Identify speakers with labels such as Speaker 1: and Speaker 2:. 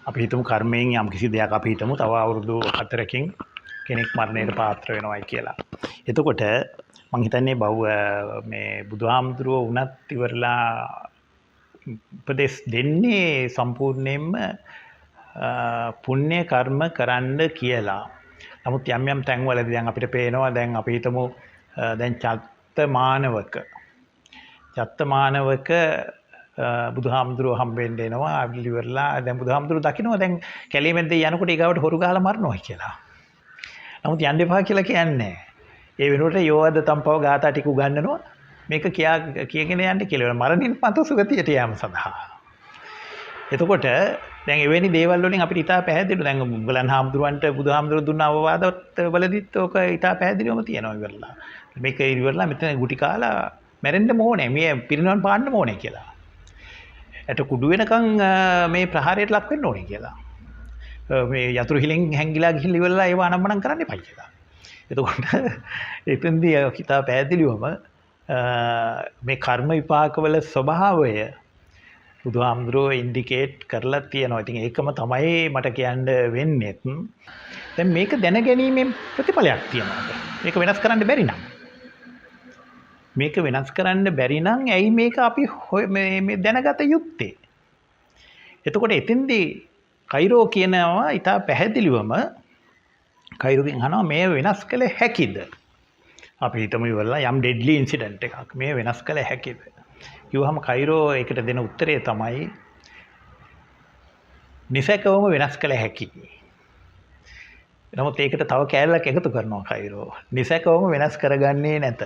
Speaker 1: අපි හිතමු කර්මයෙන් යම් කිසි දෙයක් අපි හිතමු තව අවුරුදු 4කින් කෙනෙක් මරණයට පාත්‍ර වෙනවයි කියලා. එතකොට මං හිතන්නේ මේ බුදුහාමුදුරුවෝ වුණත් ඉවරලා උපදෙස් දෙන්නේ සම්පූර්ණයෙන්ම පුණ්‍ය කර්ම කරන්න කියලා. නමුත් යම් යම් තැන්වලදී දැන් අපිට පේනවා දැන් අපි හිතමු දැන් චත්තමානවක බුදුහාමුදුරුවෝ හම්බෙන්න එනවා ඉවරලා දැන් බුදුහාමුදුරුවෝ දකිනවා දැන් කැලේ මැද්දේ යනකොට ඊගාවට හොරු ගහලා මරනවා කියලා. නමුත් යන්න එපා කියලා කියන්නේ. ඒ වෙනුවට යෝවද තම්පව ගාථා ටික උගන්වනවා. මේක කියගෙන යන්න කියලා. මරණින් මතු සුගතියට යාම සඳහා. එතකොට දැන් එවැනි දේවල් වලින් අපිට ඉතා පැහැදිලිව දැන් මුගලන් හාමුදුරුවන්ට බුදුහාමුදුරුවෝ දුන්න අවවාදත් වලදීත් ඔක ඉතා පැහැදිලිවම තියෙනවා ඉවරලා. මේක ඉවරලා මෙතන ගුටි කාලා මැරෙන්න ඕනේ. මේ පිරිනවන් පාන්න ඕනේ කියලා. ඇට කුඩු වෙනකන් මේ ප්‍රහාරයට ලක් වෙන්න ඕනේ කියලා. මේ යතුරු හිලෙන් හැංගිලා ගිහින් ඉවරලා ඒව අනම්මනම් කරන්න එපා කියලා. එතකොට එතෙන්දී හිතා පැහැදිලිවම මේ කර්ම විපාකවල ස්වභාවය බුදුහාමුදුරුවෝ ඉන්ඩිකේට් කරලා තියෙනවා. ඉතින් ඒකම තමයි මට කියන්න වෙන්නේ. දැන් මේක දැනගැනීමෙන් ප්‍රතිඵලයක් තියෙනවා. මේක වෙනස් කරන්න බැරි නම්. මේක වෙනස් කරන්න බැරි නම් ඇයි මේක අපි මේ දැනගත යුත්තේ? එතකොට එතෙන්දී කයිරෝ කියනවා ඉතා පැහැදිලිවම කයිරෝගෙන් අහනවා මේ වෙනස් කළ හැකිද? අපි හිතමු ඉවරලා යම් ඩෙඩ්ලි ඉන්සිඩන්ට් එකක් මේ වෙනස් කළ හැකිද? කිව්වහම කයිරෝ ඒකට දෙන උත්තරය තමයි නිසැකවම වෙනස් කළ හැකියි. නමුත් ඒකට තව කෑල්ලක් එකතු කරනවා කයිරෝ. නිසැකවම වෙනස් කරගන්නේ නැත.